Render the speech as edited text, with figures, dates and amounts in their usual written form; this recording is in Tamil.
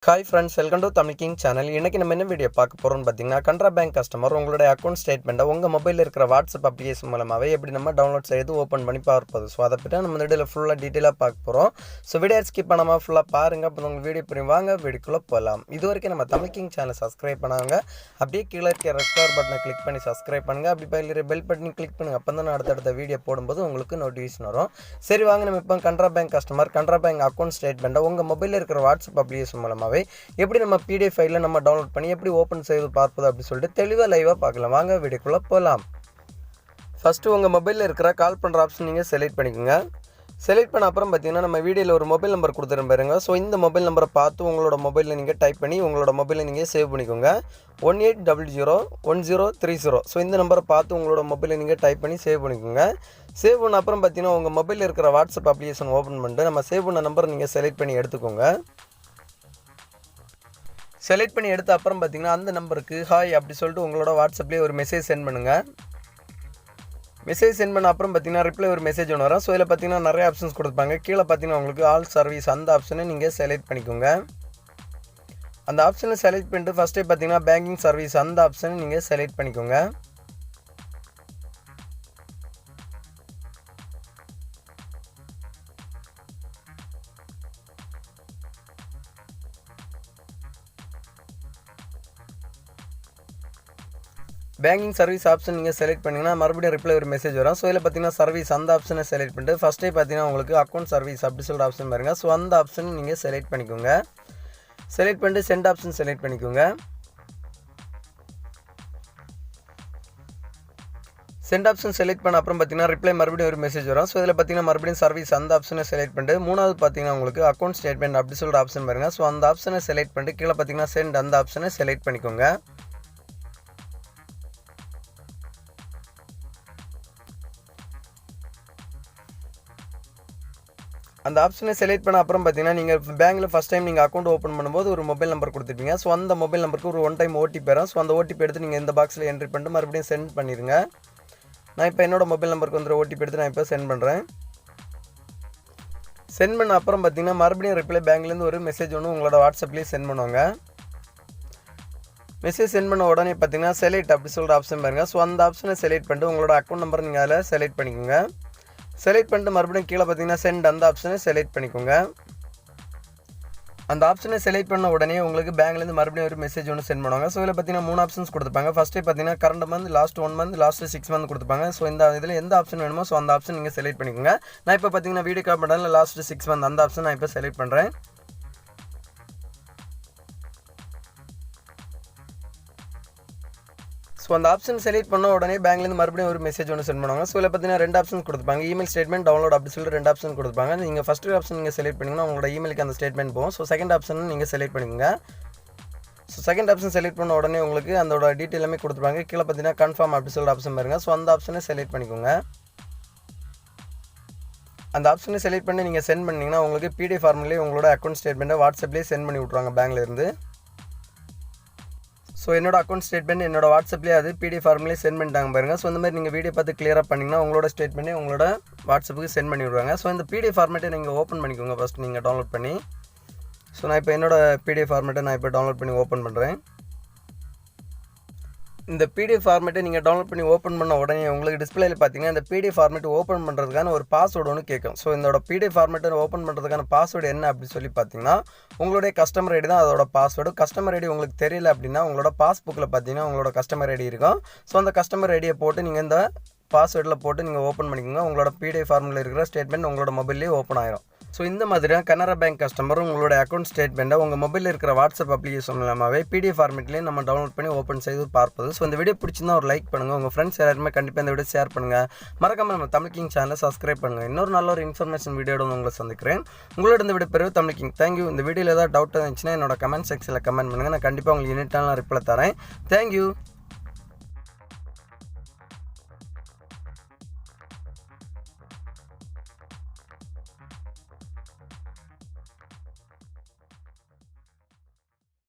Hi friends, welcome to Tamil king channel. இன்றைக்கி நம்ம என்ன வீடியோ பார்க்க போகிறோம்னு பார்த்தீங்கன்னா, கனரா பேங்க் கஸ்டமர் உங்களுடைய அக்கௌண்ட் ஸ்டேட்மெண்ட்டை உங்கள் மொபைலில் இருக்கிற வாட்ஸ்அப் அப்ளிகேஷன் மூலமாகவே எப்படி நம்ம டவுன்லோட் செய்து ஓப்பன் பண்ணி பார்ப்பது. ஸோ அதை பற்றி நம்ம இந்த வீடியோவில் ஃபுல்லாக டீட்டெயிலாக பார்க்க போகிறோம். ஸோ வீடியோ ஸ்கிப் பண்ணாமல் ஃபுல்லாக பாருங்கள். அப்போ உங்கள் வீடியோ புரியும். வாங்க வீடியோக்குள்ளே போகலாம். இது வரைக்கும் நம்ம தமிழ் கிங் சேனலை சப்ஸ்கிரைப் பண்ணாங்க. அப்படியே கீழே இருக்க ரெட் கலர் பட்டனை கிளிக் பண்ணி சப்ஸ்கிரைப் பண்ணுங்கள். அப்படி பயில பெல் பட்டனை கிளிக் பண்ணுங்கள். அப்போ தான் அடுத்தடுத்த வீடியோ போடும்போது உங்களுக்கு நோட்டிஃபிகேஷன் வரும். சரி வாங்க, நம்ம இப்போ Canara bank customer Canara bank account ஸ்டேட்மெண்ட்டை உங்கள் மொபைலில் இருக்கிற வாட்ஸ்அப் அப்ளிகேஷன் மூலமாகவே எப்படி நம்ம PDF ஃபைலில் நம்ம டவுன்லோட் பண்ணி எப்படி ஓப்பன் செய்து பார்ப்பது அப்படின்னு சொல்லிட்டு தெளிவாக லைவாக பார்க்கலாம். வாங்க வீடியோக்குள்ளே போகலாம். ஃபஸ்ட்டு உங்கள் மொபைலில் இருக்கிற கால் பண்ணுற ஆப்ஷன் நீங்கள் செலக்ட் பண்ணிக்கோங்க. செலக்ட் பண்ண அப்புறம் பார்த்தீங்கன்னா நம்ம வீடியோவில் ஒரு மொபைல் நம்பர் கொடுத்துரும் பாருங்க. ஸோ இந்த மொபைல் நம்பரை பார்த்து உங்களோட மொபைலில் நீங்கள் டைப் பண்ணி உங்களோட மொபைலில் நீங்கள் சேவ் பண்ணிக்கோங்க. 18001030. ஸோ இந்த நம்பரை பார்த்து உங்களோட மொபைலில் நீங்கள் டைப் பண்ணி சேவ் பண்ணிக்கோங்க. சேவ் பண்ண அப்புறம் பார்த்தீங்கன்னா உங்கள் மொபைலில் இருக்கிற வாட்ஸ்அப் அப்ளிகேஷன் ஓப்பன் பண்ணிட்டு நம்ம சேவ் பண்ண நம்பரை நீங்கள் செலக்ட் பண்ணி எடுத்துக்கோங்க. செலக்ட் பண்ணி எடுத்த அப்புறம் பார்த்தீங்கன்னா அந்த நம்பருக்கு ஹாய் அப்படி சொல்லிட்டு உங்களோட வாட்ஸ்அப்லேயே ஒரு மெசேஜ் சென்ட் பண்ணுங்கள். மெசேஜ் சென்ட் பண்ண அப்புறம் பார்த்தீங்கன்னா ரிப்ளை ஒரு மெசேஜ் ஒன்று வரும். ஸோ இதில் பார்த்தீங்கன்னா நிறைய ஆப்ஷன்ஸ் கொடுப்பாங்க. கீழே பார்த்தீங்கன்னா உங்களுக்கு ஆல் சர்வீஸ் அந்த ஆப்ஷனை நீங்கள் செலக்ட் பண்ணிக்கோங்க. அந்த ஆப்ஷனை செலக்ட் பண்ணிட்டு ஃபஸ்ட்டே பார்த்தீங்கன்னா பேங்கிங் சர்வீஸ் அந்த ஆப்ஷனை நீங்கள் செலக்ட் பண்ணிக்கோங்க. பேங்கிங் சர்வீஸ் ஆப்ஷன் நீங்கள் செலக்ட் பண்ணிங்கன்னா மறுபடியும் ரிப்ளை ஒரு மெசேஜ் வரும். ஸோ இதில் பார்த்தீங்கன்னா சர்வீஸ் அந்த ஆப்ஷனை செலக்ட் பண்ணிட்டு ஃபஸ்ட்டே பார்த்தீங்கன்னா உங்களுக்கு அக்கௌண்ட் சர்வீஸ் அப்படி சொல்கிற ஆப்ஷன் பாருங்க. ஸோ அந்த ஆப்ஷன் நீங்கள் செலக்ட் பண்ணிக்கோங்க. செலக்ட் பண்ணிட்டு சென்ட் ஆப்ஷன் செலக்ட் பண்ணிக்கோங்க. சென்ட் ஆப்ஷன் செலக்ட் பண்ண அப்புறம் பார்த்தீங்கன்னா ரிப்ளை மறுபடியும் ஒரு மெசேஜ் வரும். ஸோ இதில் பார்த்தீங்கன்னா மறுபடியும் சர்வீஸ் அந்த ஆப்ஷனை செலக்ட் பண்ணிட்டு மூணாவது பார்த்தீங்கன்னா உங்களுக்கு அக்கௌண்ட் ஸ்டேட்மெண்ட் அப்படி சொல்கிற ஆப்ஷன் பாருங்க. ஸோ அந்த ஆப்ஷனை செலக்ட் பண்ணிட்டு கீழே பார்த்தீங்கன்னா சென்ட் அந்த ஆப்ஷனை செலக்ட் பண்ணிக்கோங்க. அந்த ஆப்ஷனை செலக்ட் பண்ண அப்புறம் பார்த்தீங்கன்னா நீங்கள் பேங்க்கில் ஃபஸ்ட் டைம் நீங்கள் அக்கௌண்ட் ஓப்பன் பண்ணும்போது ஒரு மொபைல் நம்பர் கொடுத்துருப்பீங்க. ஸோ அந்த மொபைல் நம்பருக்கு ஒரு ஒன் டைம் OTP வரும். ஸோ அந்த OTP எடுத்து நீங்கள் இந்த பாக்ஸில் என்ட்ரி பண்ணிட்டு மறுபடியும் சென்ட் பண்ணிடுங்க. நான் இப்போ என்னோடய மொபைல் நம்பருக்கு வந்து OTP எடுத்து நான் இப்போ சென்ட் பண்ணுறேன். சென்ட் பண்ண அப்புறம் பார்த்தீங்கன்னா மறுபடியும் ரிப்ளை பேங்க்லேருந்து ஒரு மெசேஜ் ஒன்று உங்களோட வாட்ஸ்அப்லேயே சென்ட் பண்ணுவாங்க. மெசேஜ் சென்ட் பண்ண உடனே பார்த்தீங்கன்னா செலக்ட் அப்படி சொல்கிற ஆப்ஷன் பாருங்கள். ஸோ அந்த ஆப்ஷனை செலக்ட் பண்ணிட்டு உங்களோட அக்கௌண்ட் நம்பர் நீங்கள் அதில் செலக்ட் பண்ணிக்கோங்க. செலக்ட் பண்ணிட்டு மறுபடியும் கீழே பார்த்தீங்கன்னா சென்ட் அந்த ஆப்ஷனை செலக்ட் பண்ணிக்கோங்க. அந்த ஆப்ஷனை செலக்ட் பண்ண உடனே உங்களுக்கு பேங்க்லேருந்து மறுபடியும் ஒரு மெசேஜ் ஒன்று சென்ட் பண்ணுவாங்க. ஸோ இதில் பார்த்தீங்கன்னா 3 ஆப்ஷன்ஸ் கொடுத்துருப்பாங்க. ஃபஸ்ட்டே பார்த்தீங்கன்னா current month, last 1 month, last 6 month கொடுத்துருப்பாங்க. ஸோ இந்த இதில் எந்த ஆப்ஷன் வேணுமோ ஸோ அந்த ஆப்ஷன் நீங்கள் செலக்ட் பண்ணிக்கோங்க. நான் இப்போ பார்த்தீங்கன்னா வீடியோ கால் பண்ணுறதுல லாஸ்ட் 6 மந்த் அந்த ஆப்ஷன் நான் இப்போ செலக்ட் பண்ணுறேன். ஸோ அந்த ஆப்ஷன் செலக்ட் பண்ண உடனே பேங்க்லேருந்து மறுபடியும் ஒரு மெசேஜ் ஒன்று சென்ட் பண்ணுவாங்க. ஸோ இதில் பார்த்தீங்கன்னா 2 ஆப்ஷன் கொடுத்துருப்பாங்க. இமெயில் ஸ்டேட்மெண்ட் டவுன்லோட் அப்படி சொல்லிட்டு 2 ஆப்ஷன் கொடுத்துருப்பாங்க. நீங்கள் ஃபஸ்ட் ஆப்ஷன் நீங்கள் செலக்ட் பண்ணிங்கன்னா உங்களோட இமெயிலுக்கு அந்த ஸ்டேட்மெண்ட் போகும். ஸோ செகண்ட் ஆப்ஷன் நீங்கள் செலக்ட் பண்ணிக்கோங்க. ஸோ செகண்ட் ஆப்ஷன் செலக்ட் பண்ண உடனே உங்களுக்கு அதோட டீட்டெயில் எல்லாமே கொடுத்துருப்பாங்க. கீழே பார்த்தீங்கன்னா கன்ஃபார்ம் அப்படி சொல்லிட்டு ஆப்ஷன் பாருங்கள். ஸோ அந்த ஆப்ஷனை செலக்ட் பண்ணிக்கோங்க. அந்த ஆப்ஷனை செலக்ட் பண்ணி நீங்கள் சென்ட் பண்ணிங்கன்னா உங்களுக்கு PDF ஃபார்ம்லேயே உங்களோட அக்கௌண்ட் ஸ்டேட்மெண்ட்டை வாட்ஸ்அப்லேயே சென்ட் பண்ணி விட்ருவாங்க பேங்க்லேருந்து. ஸோ என்னோட அக்கௌண்ட் ஸ்டேட்மெண்ட் என்னோட வாட்ஸ்அப்லேயே அது PDF ஃபார்ம்லேயே சென்ட் பண்ணிட்டாங்க பாருங்கள். ஸோ இந்த மாதிரி நீங்கள் வீடியோ பார்த்து கிளியராக பண்ணிங்கன்னா உங்களோட ஸ்டேட்மெண்ட்டே உங்களோட வாட்ஸ்அப்புக்கு சென்ட் பண்ணி விடுவாங்க. ஸோ இந்த PDF ஃபார்மேட்டை நீங்கள் ஓப்பன் பண்ணிக்கோங்க ஃபஸ்ட் நீங்கள் டவுன்லோட் பண்ணி. ஸோ நான் இப்போ என்னோட PDF ஃபார்மேட்டை நான் இப்போ டவுன்லோட் பண்ணி ஓப்பன் பண்ணுறேன். இந்த PDF ஃபார்மேட்டை நீங்கள் டவுன்லோட் பண்ணி ஓப்பன் பண்ண உடனே உங்களுக்கு டிஸ்பிளேயில் பார்த்தீங்கன்னா இந்த PDF ஃபார்மேட் ஓப்பன் பண்ணுறதுக்கான ஒரு பாஸ்வேர்டு ஒன்று கேட்கும். ஸோ இதோட PDF ஃபார்மேட்டை ஓப்பன் பண்ணுறதுக்கான பாஸ்வேர்டு என்ன அப்படின்னு சொல்லி பார்த்தீங்கன்னா உங்களுடைய கஸ்டமர் ஐடி தான் அதோட பாஸ்வேர்டு. கஸ்டமர் ஐடி உங்களுக்கு தெரியல அப்படின்னா உங்களோட பாஸ்புக்கில் பார்த்தீங்கன்னா உங்களோட கஸ்டமர் ஐடி இருக்கும். ஸோ அந்த கஸ்டமர் ஐடியை போட்டு நீங்கள் இந்த பாஸ்வேர்டில் போட்டு நீங்கள் ஓப்பன் பண்ணிக்கோங்க. உங்களோட PDF ஃபார்மில் இருக்கிற ஸ்டேட்மெண்ட் உங்களோட மொபைல்லேயே ஓப்பன் ஆயிரும். ஸோ இந்த மாதிரியான கனரா பேங்க் கஸ்டமர் உங்களோட அக்கௌண்ட் ஸ்டேட்மெண்ட்டை உங்கள் மொபைலில் இருக்கிற வாட்ஸ்அப் அப்ளிகேஷன் மூலமாகவே PDF ஃபார்மேட்லேயே நம்ம டவுன்லோட் பண்ணி ஓப்பன் செய்து பார்ப்பது. ஸோ இந்த வீடியோ பிடிச்சிருந்தா ஒரு லைக் பண்ணுங்கள். உங்கள் ஃப்ரெண்ட்ஸ் எல்லாருமே கண்டிப்பாக இந்த வீடியோ ஷேர் பண்ணுங்கள். மறக்காமல் நம்ம தமிழ் கிங் சேனலை சப்ஸ்கிரைப் பண்ணுங்கள். இன்னொரு நல்ல ஒரு இன்ஃபர்மேஷன் வீடியோட உங்களை சந்திக்கிறேன். உங்களோட இந்த வீடியோ பெரிய தமிழ் கிங். தேங்க்யூ. இந்த வீடியோவில் ஏதாவது டவுட் இருந்துச்சுன்னா என்னோட கமெண்ட் செக்ஷனில் கமெண்ட் பண்ணுங்கள். நான் கண்டிப்பாக உங்களுக்கு இனிட்டான ரிப்ளை தரேன். தேங்க்யூ.